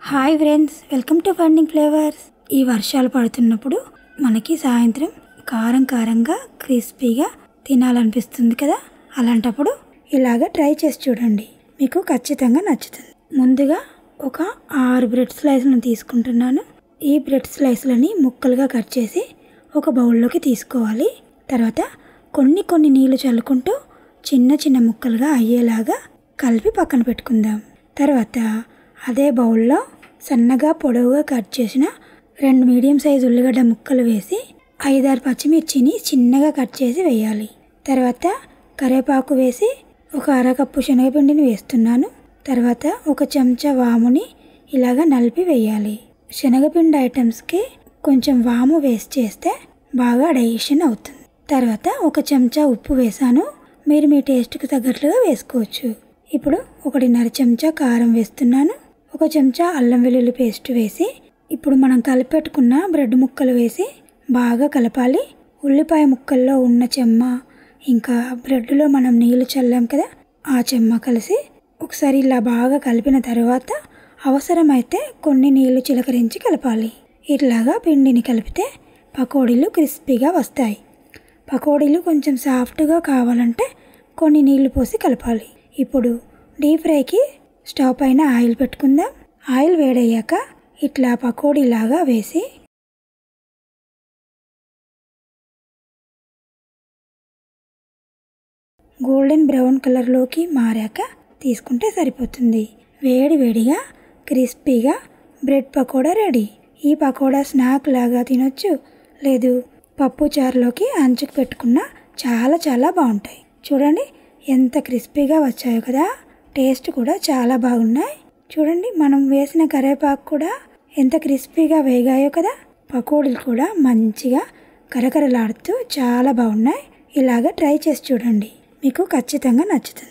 Hi friends, welcome to funding flavours. ఈ వర్షాలు పడుతున్నప్పుడు మనకి సాయంత్రం కారంగా క్రిస్పీగా తినాలనిపిస్తుంది కదా. అలాంటప్పుడు ఇలాగ ట్రై చేసి చూడండి, మీకు ఖచ్చితంగా నచ్చుతుంది. ముందుగా ఒక 6 బ్రెడ్ స్లైస్లను తీసుకుంటున్నాను. ఈ బ్రెడ్ స్లైస్లని ముక్కలుగా కట్ చేసి ఒక బౌల్లోకి తీసుకోవాలి. తర్వాత కొన్ని నీళ్లు చల్లుకుంటూ చిన్న ముక్కలుగా అయ్యేలాగా కలిపి పక్కన పెట్టుకుందాం. తర్వాత అదే బౌల్లో సన్నగా పొడవుగా కట్ చేసిన 2 మీడియం సైజు ఉల్లిగడ్డ ముక్కలు వేసి 5-6 పచ్చిమిర్చిని చిన్నగా కట్ చేసి వేయాలి. తర్వాత కరివేపాకు వేసి ఒక అరకప్పు శనగపిండిని వేస్తున్నాను. తర్వాత 1 చెంచా వాముని ఇలాగా నలిపి వేయాలి. శనగపిండి ఐటమ్స్కి కొంచెం వాము వేసి చేస్తే బాగా డైజెషన్ అవుతుంది. తర్వాత 1 చెంచా ఉప్పు వేసాను, మీరు మీ టేస్ట్కి తగ్గట్లుగా వేసుకోవచ్చు. ఇప్పుడు 1.5 చెంచా కారం వేస్తున్నాను. 1 చెంచా అల్లం వెల్లుల్లి పేస్ట్ వేసి ఇప్పుడు మనం కలిపెట్టుకున్న బ్రెడ్ ముక్కలు వేసి బాగా కలపాలి. ఉల్లిపాయ ముక్కల్లో ఉన్న చెమ్మ ఇంకా బ్రెడ్లో మనం నీళ్లు చల్లాం కదా, ఆ చెమ్మ కలిసి ఒకసారి ఇలా బాగా కలిపిన తర్వాత అవసరమైతే కొన్ని నీళ్లు చిలకరించి కలపాలి. ఇట్లాగా పిండిని కలిపితే పకోడీలు క్రిస్పీగా వస్తాయి. పకోడీలు కొంచెం సాఫ్ట్గా కావాలంటే కొన్ని నీళ్లు పోసి కలపాలి. ఇప్పుడు డీప్ ఫ్రైకి స్టవ్ పైన ఆయిల్ పెట్టుకుందాం. ఆయిల్ వేడయ్యాక ఇట్లా పకోడీలాగా వేసి గోల్డెన్ బ్రౌన్ కలర్లోకి మారాక తీసుకుంటే సరిపోతుంది. వేడిగా క్రిస్పీగా బ్రెడ్ పకోడా రెడీ. ఈ పకోడా స్నాక్ లాగా తినొచ్చు, లేదు పప్పు చారులోకి అంచుకు పెట్టుకున్నా చాలా బాగుంటాయి. చూడండి ఎంత క్రిస్పీగా వచ్చాయో కదా. టేస్ట్ కూడా చాలా బాగున్నాయి. చూడండి మనం వేసిన కరివేపాకు కూడా ఎంత క్రిస్పీగా వేగాయో కదా. పకోడీలు కూడా మంచిగా కరకరలాడుతూ చాలా బాగున్నాయి. ఇలాగ ట్రై చేసి చూడండి, మీకు ఖచ్చితంగా నచ్చుతుంది.